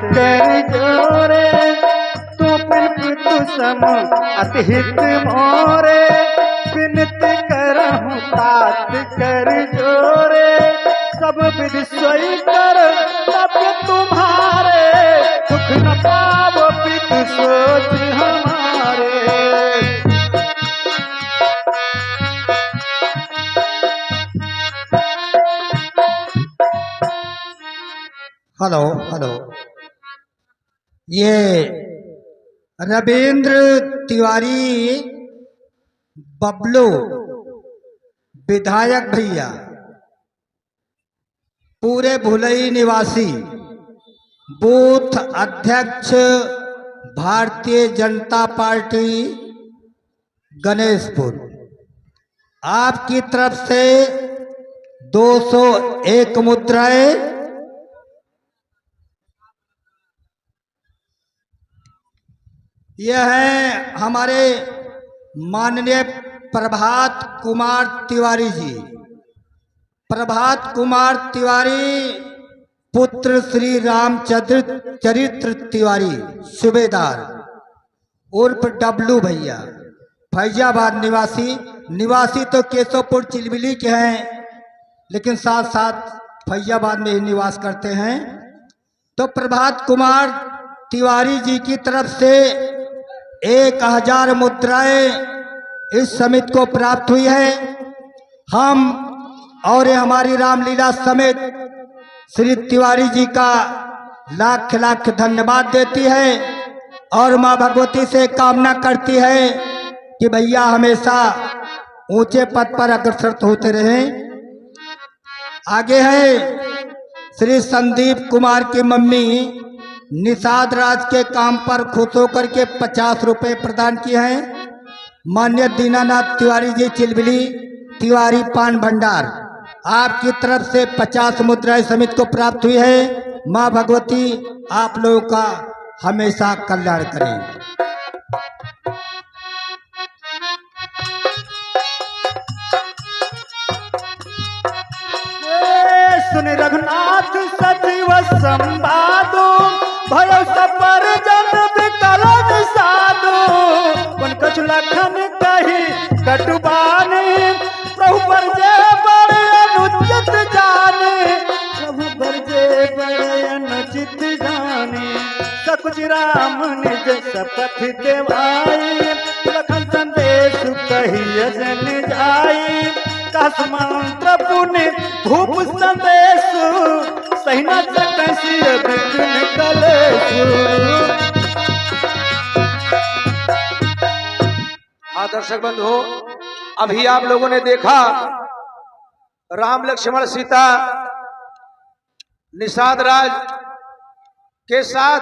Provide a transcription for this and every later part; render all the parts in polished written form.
कर जोरे, तू पिन तू सम अतिहित मोरे, विनती करहूँ तात कर जोरे, सब विधि सोई कर तब तुम्हारे, दुख न पावो पित सोच हमारे। हेलो हेलो, ये रविंद्र तिवारी बबलू विधायक भैया, पूरे भुलई निवासी, बूथ अध्यक्ष भारतीय जनता पार्टी गणेशपुर, आपकी तरफ से 201 मुद्राएं यह है हमारे माननीय प्रभात कुमार तिवारी जी। प्रभात कुमार तिवारी पुत्र श्री रामचरित्र तिवारी सूबेदार उर्फ डब्लू भैया, फैजाबाद निवासी तो केशवपुर चिलबिली के हैं, लेकिन साथ साथ फैजाबाद में ही निवास करते हैं। तो प्रभात कुमार तिवारी जी की तरफ से 1000 मुद्राएं इस समिति को प्राप्त हुई है। हम और हमारी रामलीला समिति श्री तिवारी जी का लाख लाख धन्यवाद देती है और मां भगवती से कामना करती है कि भैया हमेशा ऊंचे पद पर अग्रसर होते रहें। आगे है श्री संदीप कुमार की मम्मी निषाद राज के काम पर खुश होकर के 50 रुपए प्रदान किए हैं। मान्य दीनानाथ तिवारी जी चिलबिली तिवारी पान भंडार, आपकी तरफ से 50 मुद्राएं समिति को प्राप्त हुई है। मां भगवती आप लोगों का हमेशा कल्याण करें। सुन रघुनाथ सचिव संवादो, भयो सपर जन विकल साधु, कौन कछु लखन कही कटुबानी, प्रभु पर जय बड़े अनुचित जाने, प्रभु पर जय बड़े अनुचित जाने, सकुच राम निज शपथ देवाई, लखन संदेश कही जन जाई, कस मंत्र पुण्य भूप संदेश, सही न सकसी विघ्न कलेशु। हाँ दर्शक बंधु, अभी आप लोगों ने देखा राम लक्ष्मण सीता निषाद राज के साथ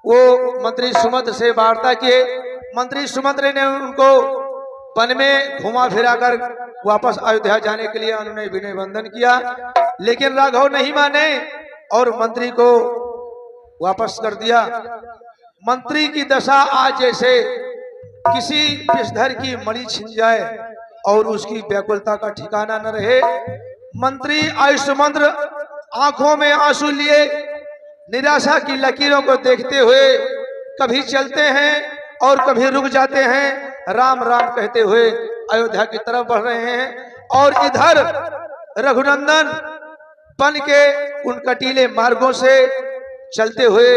वो मंत्री सुमंत से वार्ता किए। मंत्री सुमंत ने उनको वन में घुमा फिरा कर वापस अयोध्या जाने के लिए उन्होंने विनय वंदन किया, लेकिन राघव नहीं माने और मंत्री को वापस कर दिया। मंत्री की दशा आज जैसे किसी विषधर की मणि छिन जाए और उसकी व्याकुलता का ठिकाना न रहे। मंत्री आयुष्मंत्र आंखों में आंसू लिए निराशा की लकीरों को देखते हुए कभी चलते हैं और कभी रुक जाते हैं, राम राम कहते हुए अयोध्या की तरफ बढ़ रहे हैं। और इधर रघुनंदन बन के उन कटीले मार्गों से चलते हुए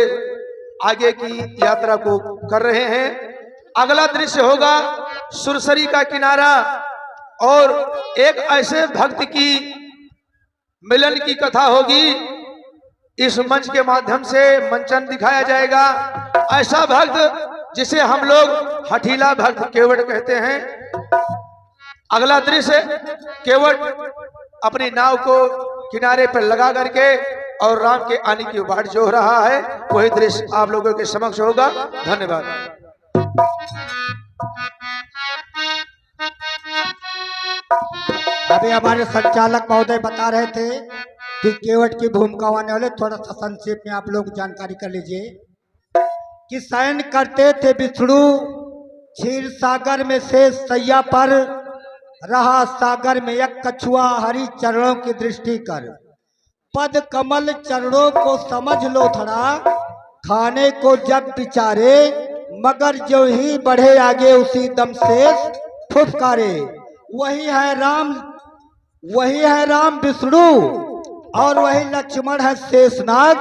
आगे की यात्रा को कर रहे हैं। अगला दृश्य होगा सुरसरी का किनारा और एक ऐसे भक्त की मिलन की कथा होगी। इस मंच के माध्यम से मंचन दिखाया जाएगा। ऐसा भक्त जिसे हम लोग हठीला भक्त केवट कहते हैं। अगला दृश्य केवट अपनी नाव को किनारे पर लगा करके और राम के आने की बाट जोह रहा है, वही दृश्य आप लोगों के समक्ष होगा। धन्यवाद। अभी हमारे संचालक महोदय बता रहे थे कि केवट की भूमिका होने वाले, थोड़ा सा संक्षेप में आप लोग जानकारी कर लीजिए कि शयन करते थे विष्णु क्षीर सागर में से सैया पर, रहा सागर में एक कछुआ हरि चरणों की दृष्टि कर, पद कमल चरणों को समझ लो थड़ा, खाने को जब बिचारे, मगर जो ही बढ़े आगे उसी दम शेष फुफकारे। वही है राम विष्णु और वही लक्ष्मण है शेषनाग,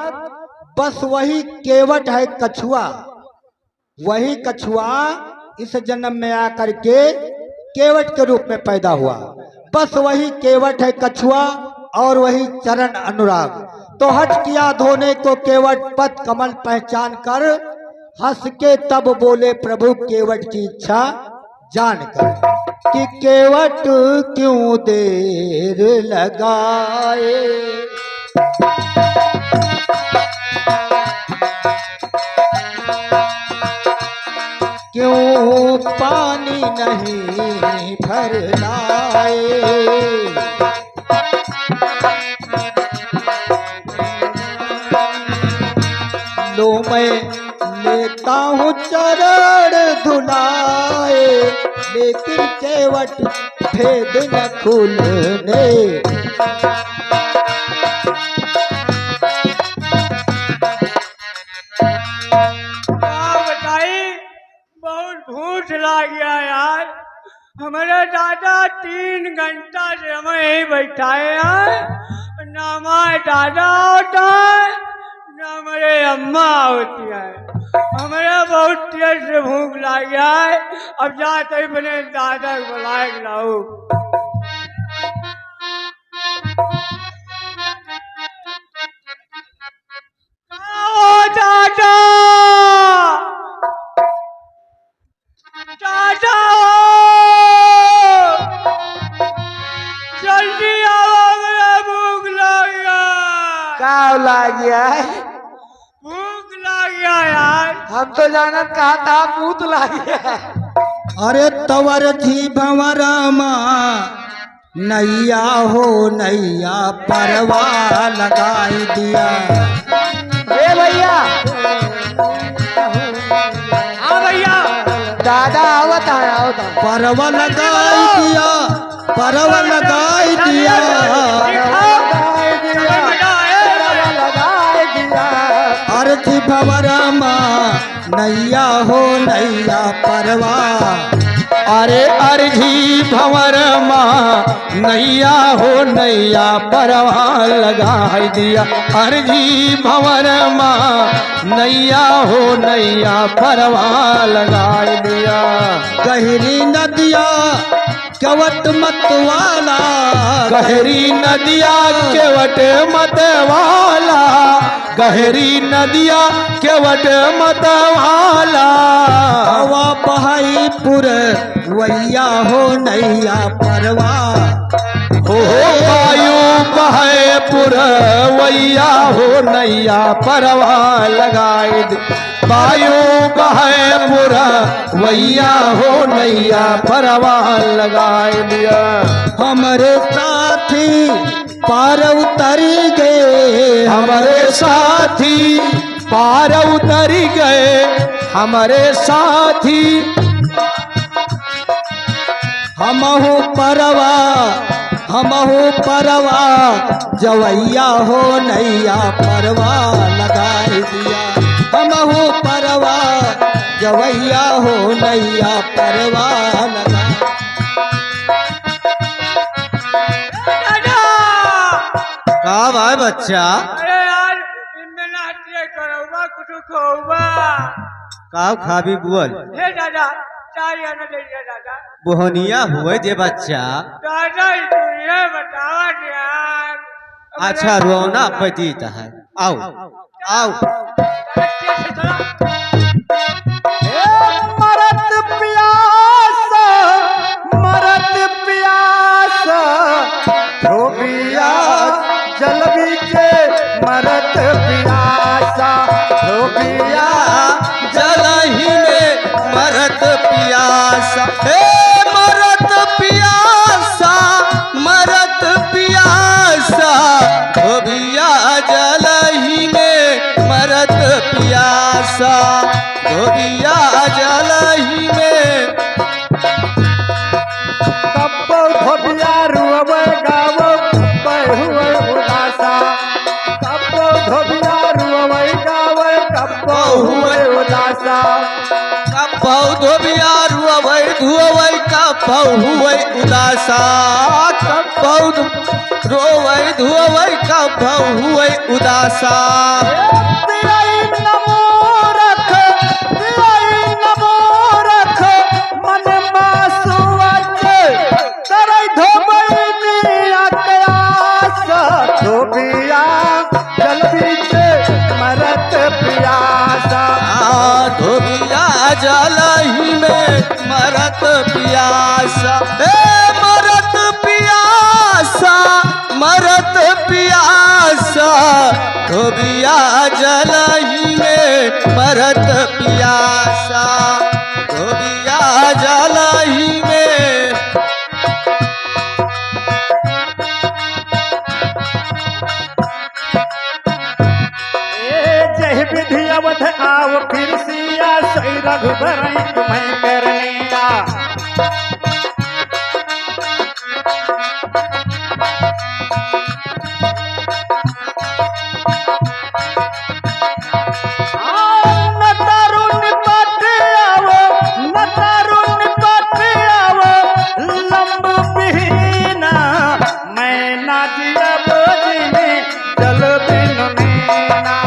बस वही केवट है कछुआ। वही कछुआ इस जन्म में आकर के केवट के रूप में पैदा हुआ। बस वही केवट है कछुआ और वही चरण अनुराग। तो हट किया धोने को केवट पद कमल पहचान कर, हंस के तब बोले प्रभु केवट की इच्छा जानकर, कि केवट क्यों देर लगाए, क्यों पानी नहीं भर लाए। लो मैं लेता हूँ चरण धुलाए, लेकिन केवट भेद न खुलने। बहुत भूख लग गया यार। हमारे दादा 3 घंटा से हमें यही बैठाए हैं, ना हमारे दादा होता है ना हमारे अम्मा होती है। हमें बहुत तेज से भूख लग गया है। अब जाते ही बने दादा को बुलाए लाओ। दादा दादा जल्दी आओ, मेरा भूख लग गया। क्या लग गया है? भूख लग गया यार। हम तो जानत कहा था भूत लग गया। अरे तवर थी भंवरमा नैया हो नैया परवा लगाई दिया। ए भैया, हाँ भैया, दादा आवत है परवा लगाई दिया, परवा लगाई दिया। अर्थ भंवरमा नैया हो नैया परवा। अरे अर्जी भंवरमा नैया हो नैया परवा लगाई दिया। अर्जी भंवरमा नैया हो नैया परवा लगाई दिया। गहरी नदिया केवट मतवाला, गहरी नदिया केवट मतवाला, गहरी नदिया केवट मतवाला। हवा बहाई पुर वैया हो नैया परवा। हो वायु बहे पुरवैया हो नैया परवा लगाए दे। वायु बहे पुरवैया हो नैया परवा लगाए दिया। हमारे साथी पार उतर गए, हमारे साथी पार उतर गए, हमारे साथी हमहु परवा, हमहु परवा जवैया हो नैया परवा लगाई दिया। हमहु परवा जवैया हो नैया परवा लगा। दादा का भाई बच्चा, अरे यार इनमें नाट्य करोगा कुछ खोगा। का खाबी बुअल हे दादा चाय आना दीजिए दादा। बोहनिया हुए जे बच्चा। दादा ये बताओ यार। अच्छा रोना पतीत है, आओ आओ। मरत प्यास, मरत प्यास, धोबिया जल बीचे मरत प्यासा, धोबिया जलही में मरत पियासा। हे मरत पियासा, मरत पियासा, धोबिया जलही में मरत पियासा, धोबिया जलही में। कब धोबिया रुअब गाव बहु उदासा, कब धोबिया रुअब गाव कब कपहु हुए उदासा कपौ धोबिया रुअवै धुअवै कपौ हुए उदासा कपौ रोवै धुअवै कपौ हुए उदासा दियाई नमो रख मन मासुअच तरई धोबैनिया कयास धोबिया जल बीच मरत प्यासा धोबिया जलही में मरत पियासा मरत पियासा मरत पियासा धोबिया जलही में मरत पियासा धोबिया जलही में जय विधि अवध आओ फिर सिया सही रघुबर तुम्हें करनिया न तरुण पट आवो लंब बिहीना मैं ना जियब जिने जल बिन मीना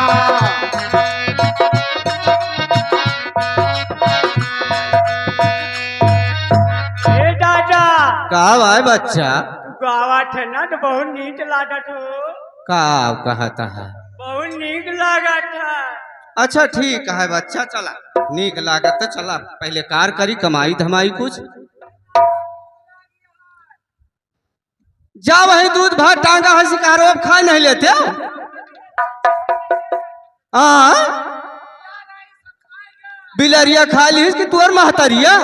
ए दादा का भाई बच्चा गावत है ना तो बहुत नीक लागत हो का कहता है बहुत नीक लागत है अच्छा ठीक है बच्चा चला नीक लागत तो चला पहले कार करी कमाई धमाई कुछ जा वही दूध भात टांगा है शिकारो अब खा नहीं लेते बिलरिया खा ली कि तुअर महतरिया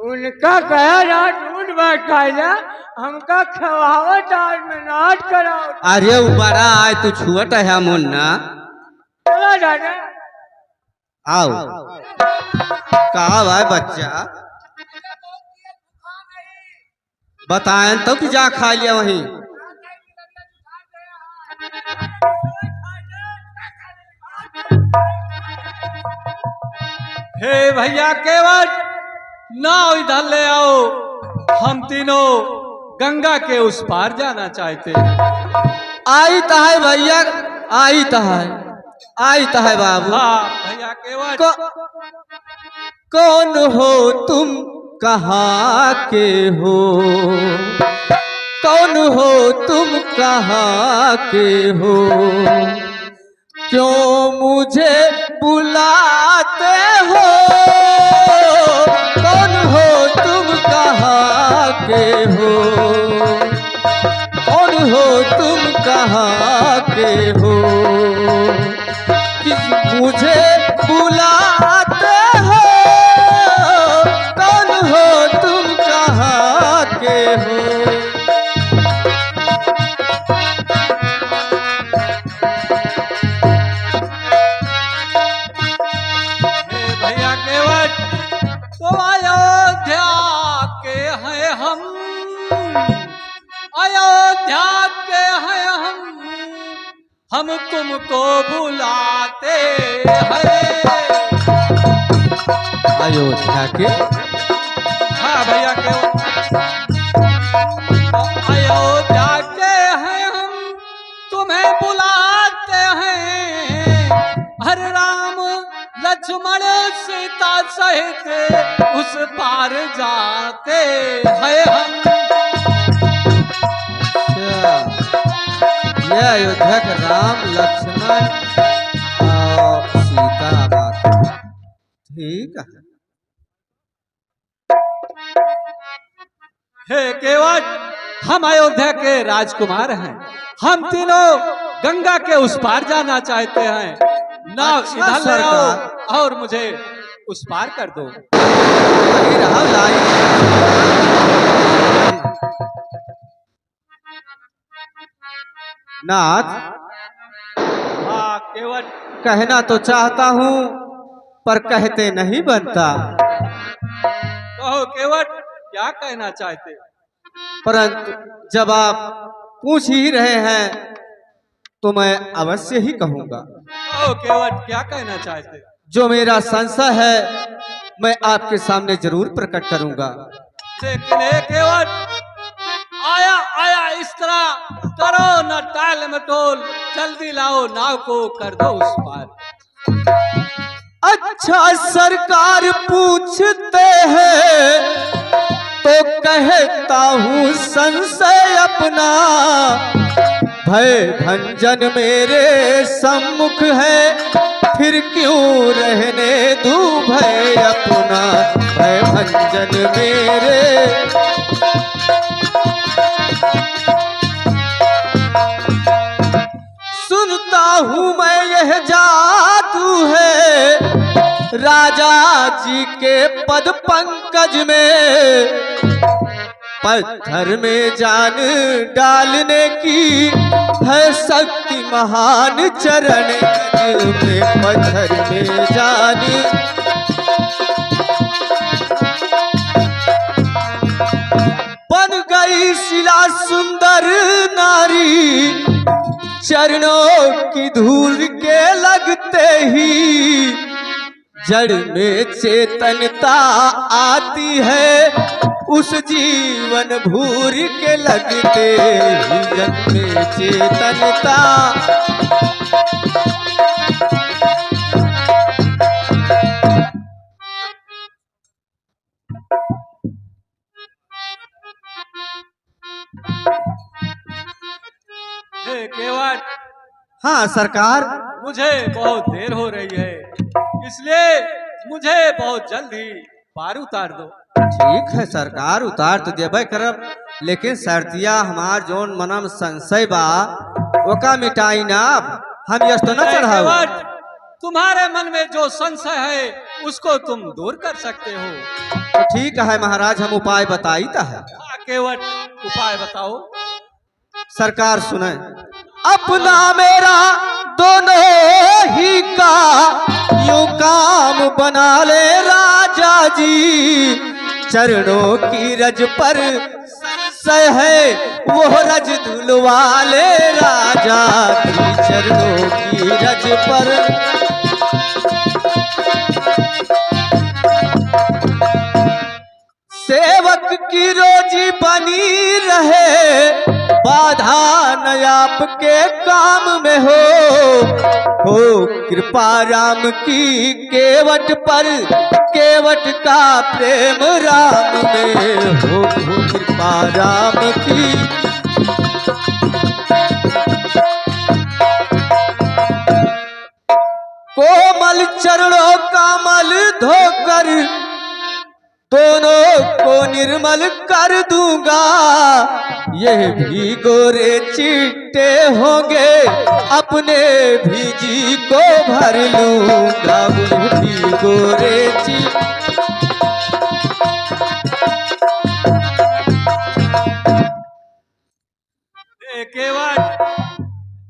उनका कहा ना दूध भात खाइला हमका खवावत आज में नाट कराओ अरे वो बड़ा आए तू छुअट है मुन्ना चला दादा आओ कहा भाई बच्चा बताएं तो कि जा खा लिया वहीं हे भैया केवट नाव इधर ले आओ हम तीनों गंगा के उस पार जाना चाहते आई तो है भैया आई तो है बाबू हाँ भैया केवट कौन हो तुम कहाँ के हो कौन हो तुम कहाँ के हो क्यों मुझे बुलाते हो कौन हो तुम कहाँ के हो कौन हो तुम कहाँ के हो कि मुझे बुलाते हो कौन हो तुम कहाँ के हो भैया केवट तो अयोध्या के हैं हम तुमको बुलाते हैं अयोध्या के हाँ भैया केवट अयोध्या के हैं हम तुम्हें बुलाते हैं हर राम लक्ष्मण सीता सहित उस पार जाते हैं हम ये अयोध्या के राम लक्ष्मण और सीता बात ठीक है हे केवट हम अयोध्या के राजकुमार हैं हम तीनों गंगा के उस पार जाना चाहते हैं नाव अच्छा, इधर ले सरकार। आओ और मुझे उस पार कर दो अरे रहा लाई नाथ हाँ केवट कहना तो चाहता हूँ पर कहते नहीं बनता कहो केवट क्या कहना चाहते परंतु जब आप पूछ ही रहे हैं तो मैं अवश्य ही कहूंगा ओ केवट, क्या कहना चाहते? जो मेरा संशय है मैं आपके सामने जरूर प्रकट करूंगा। लेकिन हे केवट, आया आया इस तरह करो न टाल मटोल, जल्दी लाओ नाव को कर दो उस पार। अच्छा सरकार पूछते हैं तो कहता हूँ संशय अपना, भय भंजन मेरे सम्मुख है, फिर क्यों रहने दूं भय अपना, भय भंजन मेरे। सुनता हूँ मैं यह जादू है राजा जी के पद पंकज में, पत्थर में जान डालने की है शक्ति महान चरण में, पत्थर में जान। बन गई शिला सुंदर नारी, चरणों की धूल के लगते ही जड़ में चेतनता आती है, उस जीवन भूर के लगते ही जड़ में चेतनता। हे केवट, हाँ सरकार। मुझे बहुत देर हो रही है, इसलिए मुझे बहुत जल्दी पार उतार दो। ठीक है सरकार, उतार तो देबे करब, लेकिन सर्दिया हमार जोन मनम संशय बा ओका मिटाई ना, हम यश तो न चढ़ाओ। केवट, तुम्हारे मन में जो संशय है उसको तुम दूर कर सकते हो। तो ठीक है महाराज, हम उपाय बताईता है। हाँ केवट, उपाय बताओ। सरकार सुने, अपना मेरा दोनों ही का यूं काम बना ले राजा जी, चरणों की रज पर संशय है वो रज धुलवा ले राजा जी, चरणों की रज पर। सेवक की रोजी बनी रहे, बाधा न आपके काम में हो कृपा राम की केवट पर, केवट का प्रेम राम में हो कृपा राम की। कोमल चरणों का मल धोकर दोनों को निर्मल कर दूंगा, यह भी गोरे चिट्टे होंगे अपने भी जी को भर लूंगा, वह भी गोरे केवट,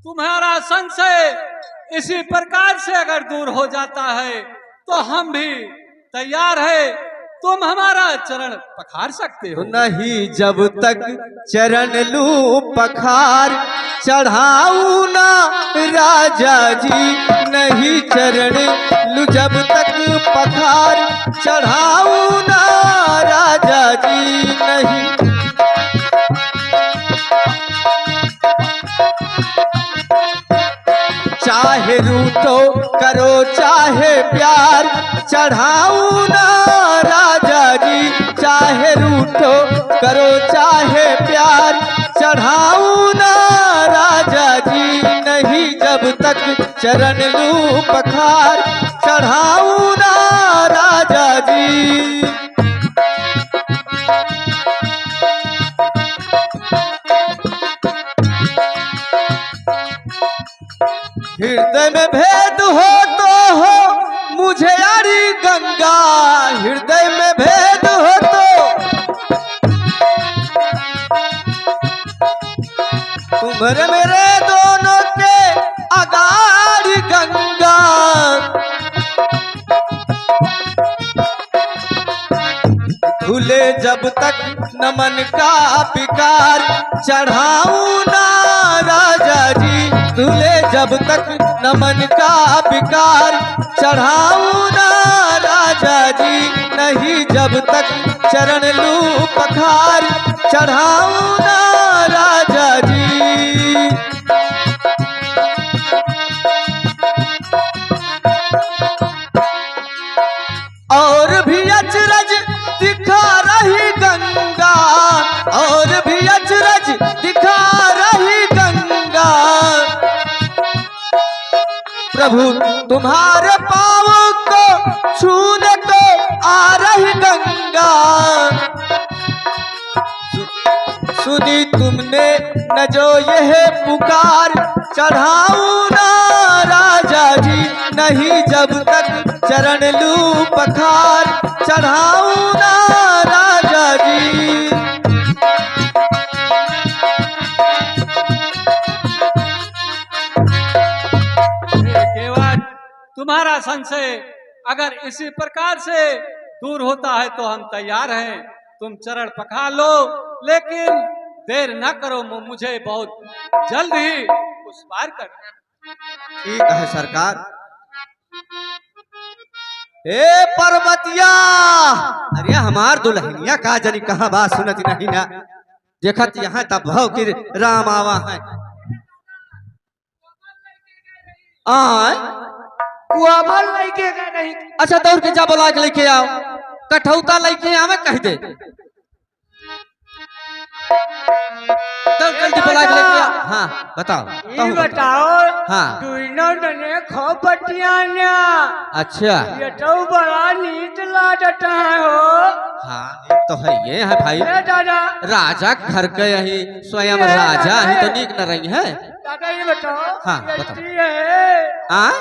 तुम्हारा संशय इसी प्रकार से अगर दूर हो जाता है तो हम भी तैयार है, तुम हमारा चरण पखार सकते हो। नहीं जब तक चरण लूं पखार, चढ़ाऊं ना राजा जी, नहीं चरण लूं जब तक पखार, चढ़ाऊं ना राजा जी नहीं। चाहे रूठो करो चाहे प्यार, चढ़ाऊं ना राजा जी, चाहे रूठो करो चाहे प्यार, चढ़ाऊं ना राजा जी नहीं जब तक चरण लूं पखार, चढ़ाऊं ना राजा जी। हृदय में भेद हो तो हो मुझे यारी गंगा, हृदय में भेद हो तो तुम्हारे मेरे दोनों के अगाड़ी गंगा। धुले जब तक नमन का विकार, चढ़ाऊं ना राजा जी तुले जब तक नमन का विकार चढ़ाऊं ना राजा जी, नहीं जब तक चरण लूं पखार चढ़ाऊं ना राजा जी। और भी अचरज दिखा रही गंगा, और भी अचरज दिखा रही गंगा, प्रभु तुम्हारे पाँव को छूने को आ रही गंगा। सुनी तुमने न जो यह पुकार चढ़ाऊं ना राजा जी, नहीं जब तक चरण लूं पखार चढ़ाऊं ना राजा जी। केवट, तुम्हारा संशय अगर इसी प्रकार से दूर होता है तो हम तैयार हैं, तुम चरण पखार लो, लेकिन देर न करो, मुझे बहुत जल्द ही उस पार कर। ठीक है सरकार। ए पर्वतिया, अरे हमार दुल्हनिया का जनी कहाँ बात सुनत नहीं ना, देखत यहाँ तब भाव कि राम आवा है। आय कुआमल लेके गए नहीं। अच्छा दौड़ के जा बोला के लेके आओ, कठौता लेके आवे कह दे, जल्दी बोला के लेके आओ। हाँ बताओ। ये बताओ, हाँ दुइनो जने खो पटियाना। अच्छा ये तो बड़ा नीच लागता है हो। हाँ नीक तो है ये है भाई, ए दादा, राजा घर के यही स्वयं राजा ही तो नीक न रही है। दादा ये बताओ। हाँ, ये बताओ। की है? हाँ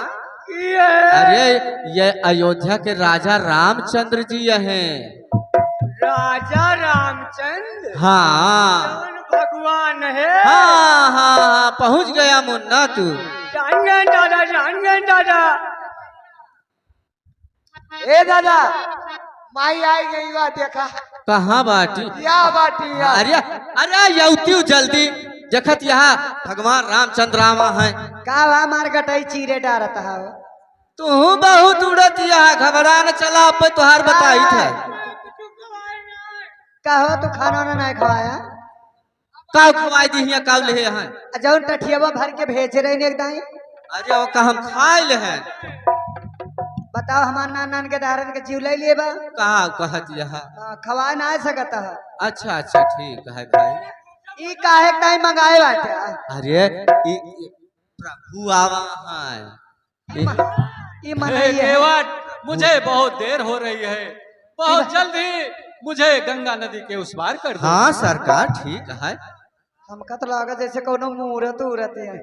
ये अरे ये अयोध्या के राजा रामचंद्र जी हैं। राजा रामचंद्र। हाँ कौन भगवान है? हाँ हाँ पहुंच गया मुन्ना तू। जान गए दादा, जान गए दादा। ए दादा, माई आई गई बा, देखा कहाँ बाटी? या बाटी या। अरे अरे यौती जल्दी, देखत यहाँ भगवान रामचंद्र आवा है। का बा मार गटाई चीरे डारता है। तू बहुत उड़त यहाँ, घबरा न चला पे तुहार बताई थे। कहो तू खाना ना नहीं खवाया? काव खवाई दी हिया काव ले हैं। जौन टठियावा भर के भेज रहे ने एकदम। अरे वो का हम खाए ले हैं। बताओ हमार नान के दारन के जीव ले लिए बा। कहा कहत यहाँ। खवा ना सकता है। अच्छा अच्छा ठीक है भाई। ई काहे टाइम मंगाए बाटे? अरे प्रभु आवा है। ई मनाई है। केवट, मुझे बहुत देर हो रही है, बहुत जल्दी मुझे गंगा नदी के उस पार कर दो। हाँ सरकार ठीक है। हमका तो लगा जैसे कोनो मुहूर्त उहूर्त है।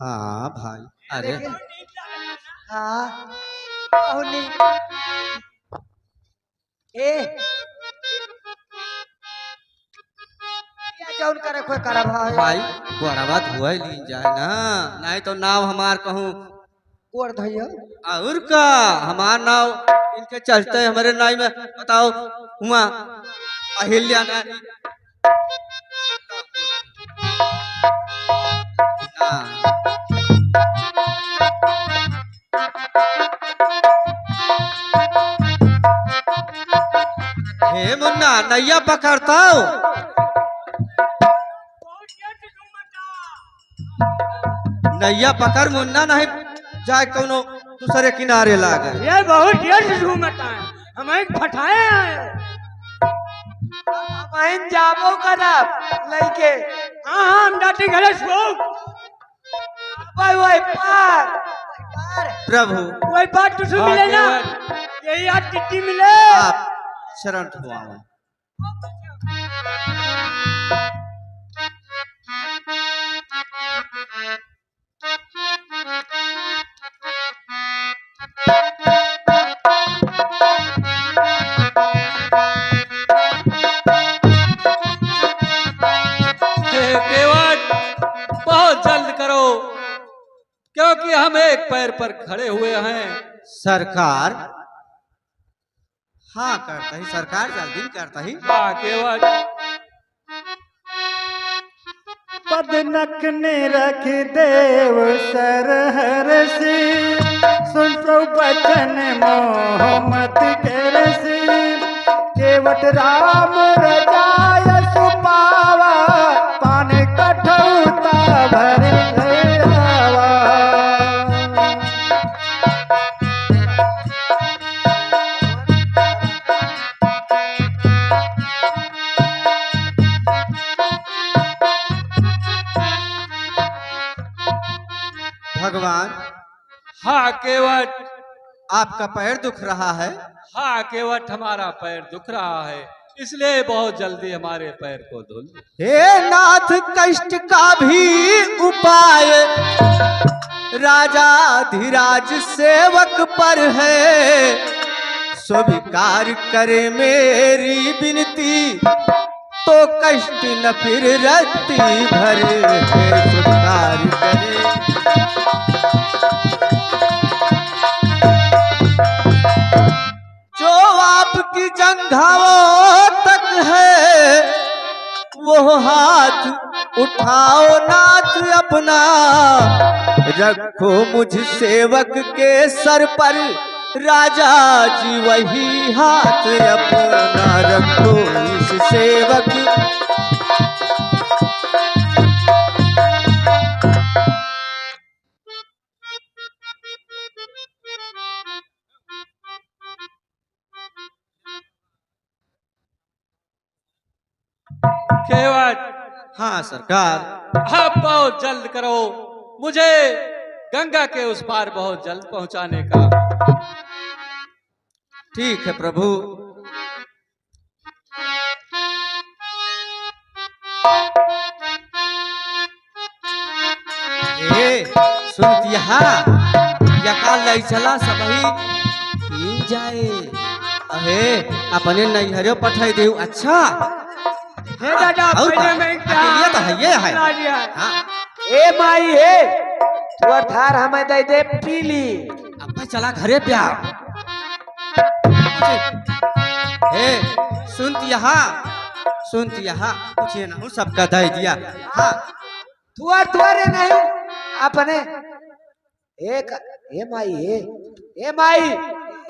हाँ भाई। अरे लेकिन हाँ बहुनी ए जौन करे कोई करा भाई गोड़वा धुआई ली जाए ना, नहीं तो नाव हमार कहूँ कोड़ धइयो। और का हमार नाव इनके चलते हमारे नाव में बताओ हुआ अहिल्या नारी हे मुन्ना नैया पकड़ता हो। नैया पकड़ मुन्ना, नहीं जाए कोनो दूसरे किनारे लागे। ये बहुत देर से घूमता है, हमें फटाए हैं। हम जाबो करब लइके। हाँ हाँ हम डाटी घरे सो। वही पार प्रभु वही पार तुझे हाँ, मिले ना, केवट। यही आज टिट्टी मिले। आप शरण धुआओ। केवट, बहुत जल्द करो, क्योंकि हम एक पैर पर खड़े हुए हैं। सरकार हाँ करता ही, सरकार जल्दी करता ही। हाँ केवट, पदनक ने रख देव सरहर से, सुन तो बचन मोहम्मद के रसी, केवट राम रजाय सुपावा, पाने कठौता भर आवा। भगवान, हाँ केवट, आपका पैर दुख रहा है। हाँ केवट, हमारा पैर दुख रहा है, इसलिए बहुत जल्दी हमारे पैर को धुल। हे नाथ, कष्ट का भी उपाय राजाधिराज सेवक पर है, स्वीकार करे मेरी विनती, तो कष्ट न फिर रत्ती भर है, स्वीकार करे। जो आपकी जंघाओं तक है, वो हाथ उठाओ नाथ अपना, रखो मुझ सेवक के सर पर, राजा जी वही हाथ अपना, रखो इस सेवक। केवट, हाँ सरकार। अब बहुत जल्द करो, मुझे गंगा के उस पार बहुत जल्द पहुंचाने का। ठीक है प्रभु। ए सुन यहाँ यका लई चला सबही पी जाए। अहे अपने नैहरे पठाई देऊ। अच्छा हे दादा, और पहले मैं क्या ये तो है, ये है। ला दिया। हाँ ए माई हे, तुअर थार हमें दे दे पीली। अब चला घरे प्यार। हे सुनती यहाँ पूछे ना हूँ, सबका दे दिया। हाँ तुअर नहीं अपने एक। ए माई हे, ए माई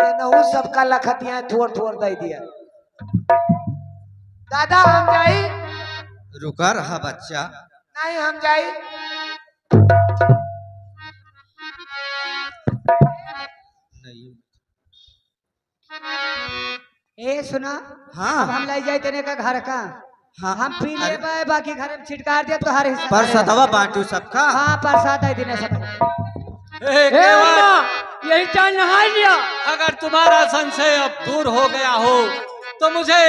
नहु सबका लखतिया थोड़ दे दिया। दादा हम जाई। रुका रहा बच्चा। नहीं हम जाई। नहीं। ए सुना, हाँ अब हम ले जाए तेने का घर का, हाँ हम पी अरे, ले बाकी घर में छिटकार दे तो हर हिस्सा पर सदवा बांटू सबका। हाँ प्रसाद है दिने सब। हे हे केवट, अम्मा, यही चाय नहा लिया। अगर तुम्हारा संशय अब दूर हो गया हो तो मुझे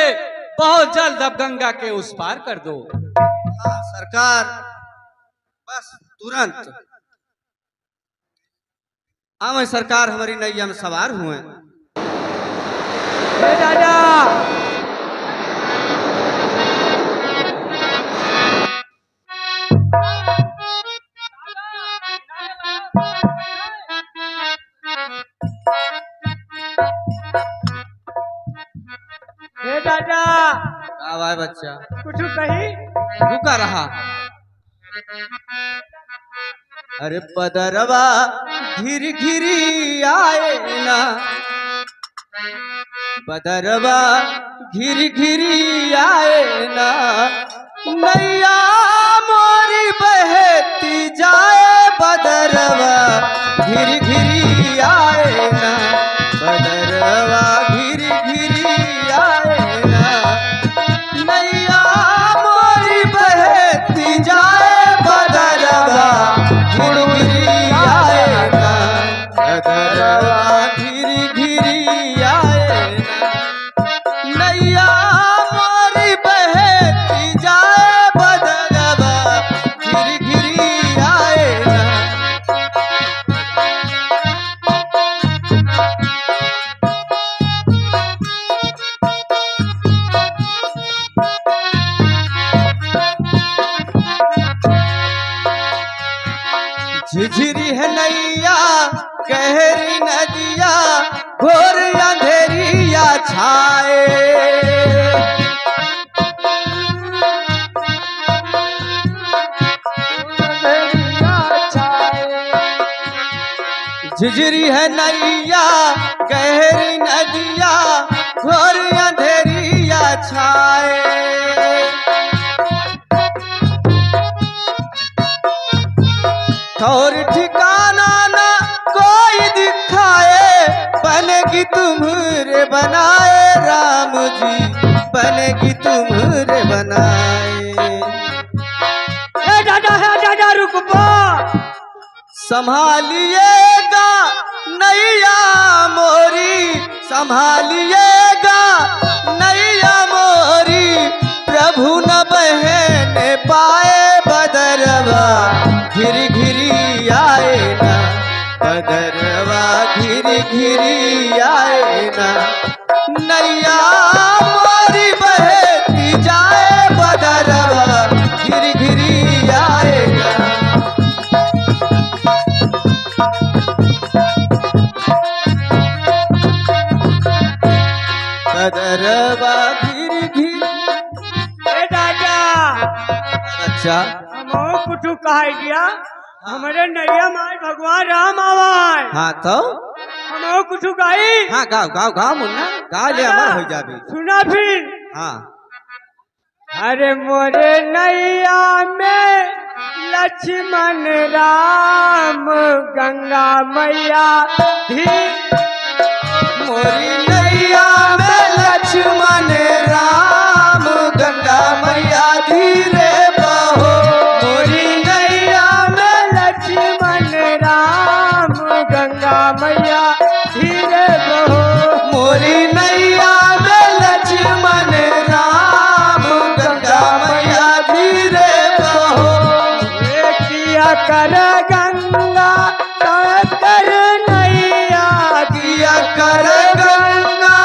बहुत जल्द अब गंगा के उस पार कर दो। हाँ सरकार, बस तुरंत आवे सरकार, हमारी नैया में सवार हुए। हे दादा, हे दादा, आवाज बच्चा। कुछ कही? रुका रहा। अरे पदरवा घिर घिरी आए ना, बदरवा घिर घिरी आए ना, नैया मोरी बहती जाए, बदरवा घिर घिरी आए ना, बदरवा घिर घिरी आए ना, नैया मोरी बहती जाए, बदरवा घिर घिरी आए ना, बदरवा घिर घिरी आए ना, नैया मोरी बहती जाए, बदरवा घिर घिरी आए ना। झिझरी है नैया गहरी नदिया, घोर अंधेरिया छाए, झिझरी है नैया गहरी नदिया घोर अंधेरिया छाए। और ठिकाना ना कोई दिखाए बनेगी तुम्हारे बनाए राम जी बनेगी तुम्हारे बनाए। दादा रुक पा। संभालिएगा नैया मोरी संभालिएगा नैया मोरी प्रभु न बहने पाए बदरवा घिरी घिरी आए ना बदरवा घिरी घिरी आए ना नैया मोरी बहती जाए बदरवा घिरी घिरी आए ना। बदरवा घिरी घिरी। ए दादा अच्छा हम कुछ कहा दिया हमारे नैया माय भगवान राम आवाज हाँ तो हम कुछ गाई। हाँ गाओ गाओ गाओ मुन्ना गा ले अमर हो जाबी। सुना फिर। हाँ अरे मोरे नैया में लक्ष्मण राम गंगा मैया धी। मोरी नैया में लक्ष्मण राम गंगा मैया धीरे बहो। मोरी नैया में लक्ष्मण राम गंगा मैया धीरे बहो। मोरी नैया में लक्ष्मण राम गंगा मैया धीरे बहो। किया कर गंगा कर नैया किया कर गंगा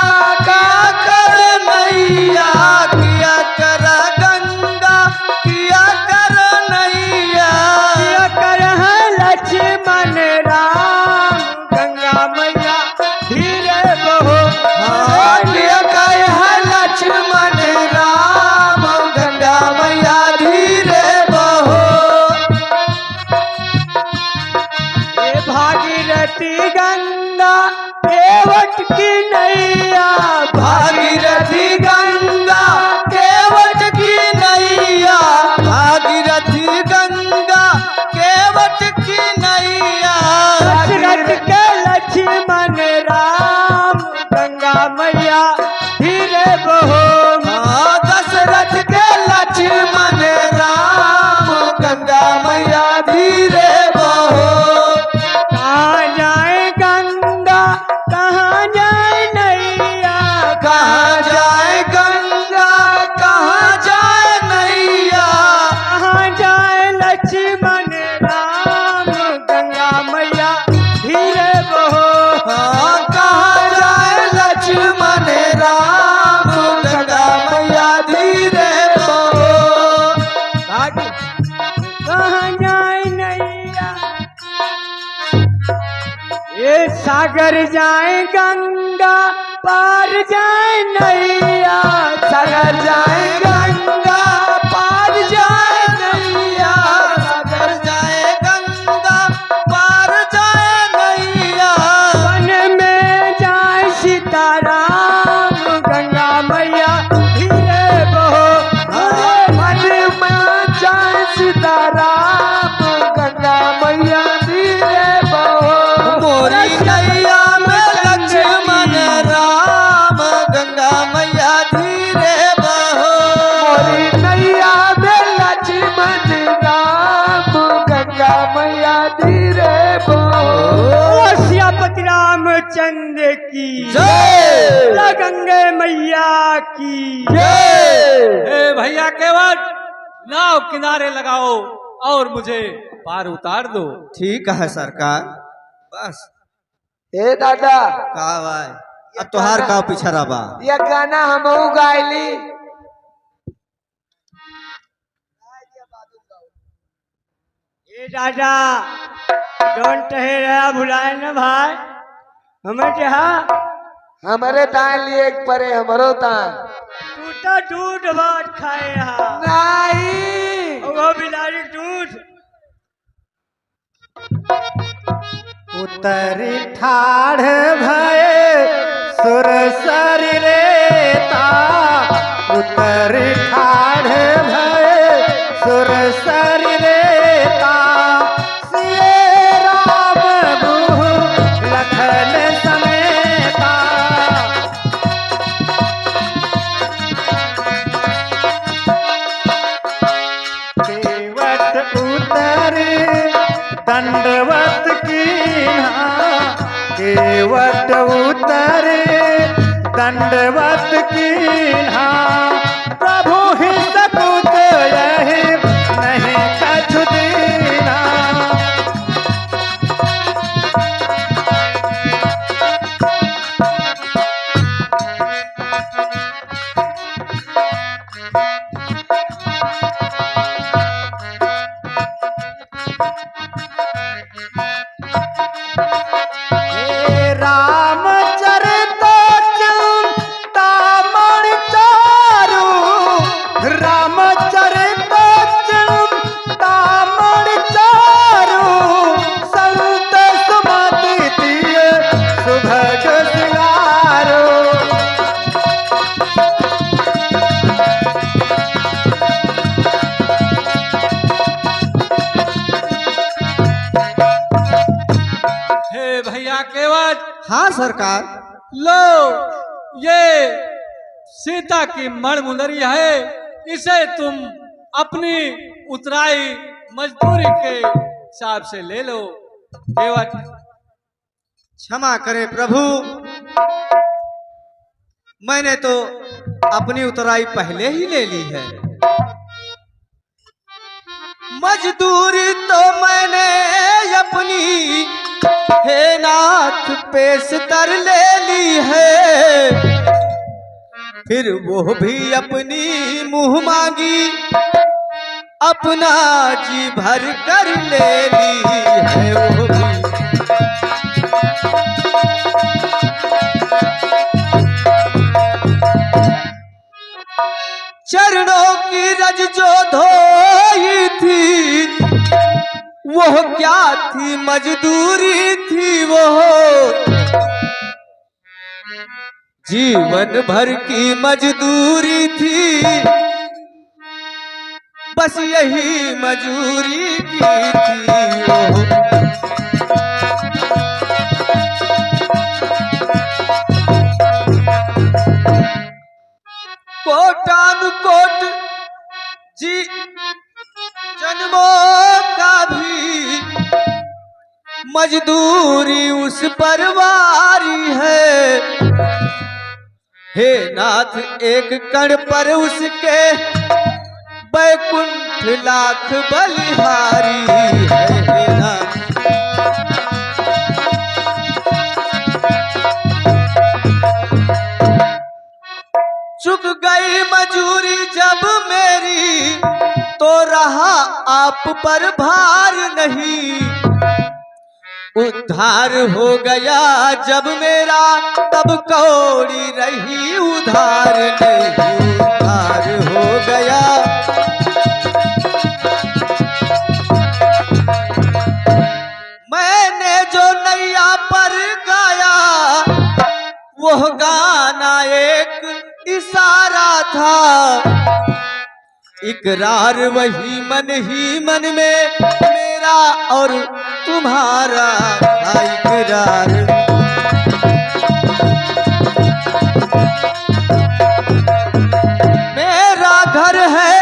का कर नैया किया कर गंगा किया कर नैया। किया कर है लक्ष्मण राम गंगा मैया धीरे बहो। हाँ किया कर है लक्ष्मण राम गंगा मैया धीरे बहो। ये भागीरथी गंगा केवट की नैया भागीरथी गंगा केवट की नैया भागीरथी गंगा केवट की नैया। दशरथ के लक्ष्मण राम गंगा मैया धीरे बहो। हाँ दशरथ के लक्ष्मण राम गंगा मैया धीरे बहो। कहाँ जाए गंगा कहाँ जाए नैया कहाँ जाए गंगा कहाँ जाए नैया। कहाँ जाए लक्ष्मण राम गंगा मैया धीरे बहो। हाँ कहाँ जाए लक्ष्मण राम गंगा मैया धीरे बहो। कहाँ जाए नैया ये सागर जाए गंगा पार जाए नैया। सागर जाए गंगा पार जाए नैया सागर जाए गंगा पार जाए नैया। वन में जाए सीताराम गंगा मैया धीरे बहो। मन में जाए सीताराम गंगा मैया धीरे बहो। मोरी नैया में लक्ष्मण राम गंगा मैया धीरे बहो। मोरी नैया में लक्ष्मण राम गंगा मैया धीरे बहो। सियापति रामचंद्र की जय बोला गंगे मैया की ए भैया केवट नाव किनारे लगाओ और मुझे पार उतार दो। ठीक है सरकार बस। ए दादा का भाई अब तोहार का पीछा रहा। ये गाना हमहू गायली। ए दादा डोंट रहा भुलाए ना भाई हमें क्या हमारे तान लिए एक परे हमरो तान टूटा दूध भात खाए यहाँ नहीं। वो बिलारी दूध उतरी ठाढ़ भये सुर शरीरेता उतरी ठाढ़ भये सुर शरीरेता सिए राम गुहु लखन समेता केवट उतरी दंडवत कीन्हा केवट उतरे दंडवत कीन्हा प्रभु ही सकुत यही नहीं कछु दीना रामचरित चिंतामण चारु रामचरित चिंतामण चारु संत सुमति दिए सुभग सिंगारो हे भैया केवट, हाँ सरकार। लो ये सीता की मणमुंदरी है, इसे तुम अपनी उतराई मजदूरी के हिसाब से ले लो। केवट, क्षमा करें प्रभु, मैंने तो अपनी उतराई पहले ही ले ली है। मजदूरी तो मैंने अपनी हे नाथ पेशतर ले ली है, फिर वो भी अपनी मुंह मांगी अपना जी भर कर ले ली है वो भी। चरणों की रज जो धोई थी वो क्या थी, मजदूरी थी वो, जीवन भर की मजदूरी थी, बस यही मजूरी की थी वो। कोटानुकोट जी जन्मों का भी मजदूरी उस पर वारी है, हे नाथ एक कण पर उसके बैकुंठ लाख बलिहारी है, हे नाथ। चुक गई मजूरी जब मेरी तो रहा आप पर भार नहीं, उद्धार हो गया जब मेरा तब कौड़ी रही उधार नहीं, उधार हो गया। मैंने जो नैया पर गाया वो गाना एक इशारा था, इकरार वही मन ही मन में मेरा और तुम्हारा था इकरार। मेरा घर है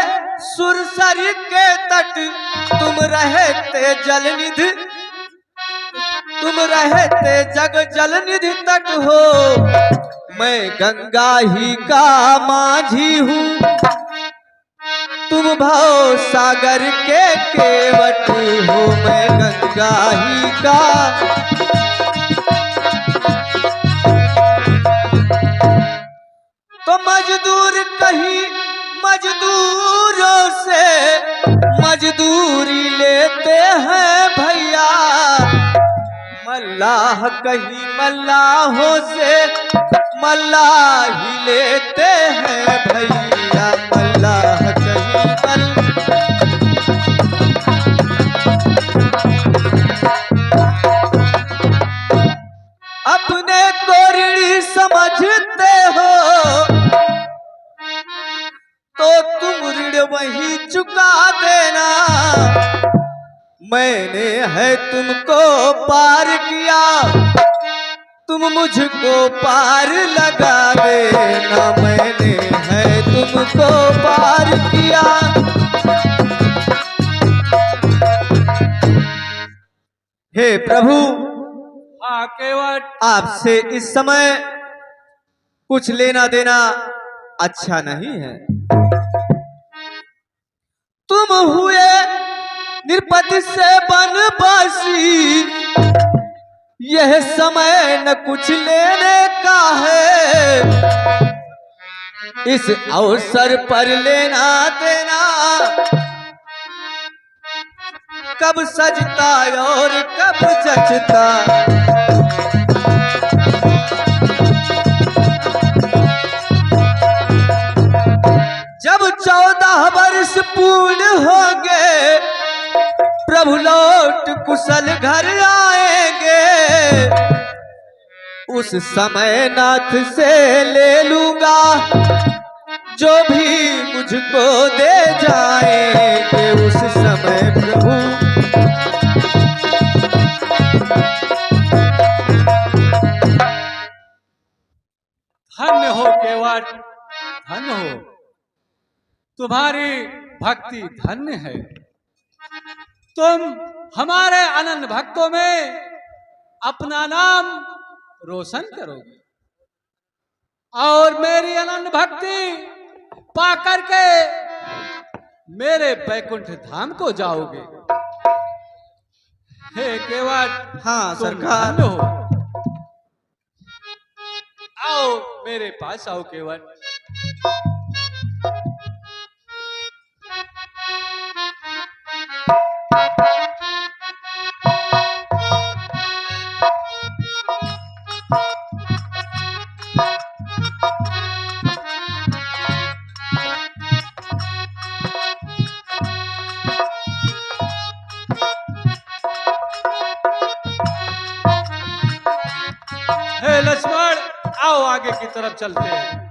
सुरसर के तट, तुम रहते जलनिधि, तुम रहते जग जलनिधि तट हो, मैं गंगा ही का माझी हूँ, तुम भाव सागर के केवट हो, मैं गंगा ही का। तो मजदूर कहीं मजदूरों से मजदूरी लेते हैं भैया, मल्लाह कहीं मल्लाहों से मल्लाही लेते हैं भैया, मल्लाह कहीं अपने को ऋणी समझते हो तो तुम ऋण वही चुका देना। मैंने है तुमको पार किया, तुम मुझको पार लगा देना। मैंने है तुमको पार किया। हे प्रभु, हाँ केवट, आपसे इस समय कुछ लेना देना अच्छा नहीं है। तुम हुए निरपति से बनवासी, यह समय न कुछ लेने का है। इस अवसर पर लेना देना कब सजता और कब जचता। जब 14 वर्ष पूर्ण हो गए, प्रभु लौट कुशल घर आएंगे। उस समय नाथ से ले लूंगा जो भी मुझको दे जाएंगे। उस समय प्रभु धन्य हो केवट, धन्य हो, तुम्हारी भक्ति धन्य है। तुम हमारे अनंत भक्तों में अपना नाम रोशन करोगे और मेरी अनंत भक्ति पा करके मेरे बैकुंठ धाम को जाओगे। हे केवट, हाँ तुम सरकार। धन्य हो। आओ मेरे पास आओ केवट। हे लक्ष्मण, आओ आगे की तरफ चलते हैं।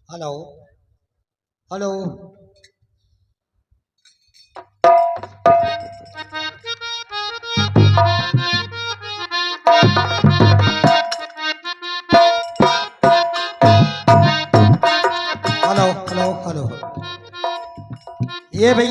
Hello hello. Hello hello hello. ये भैया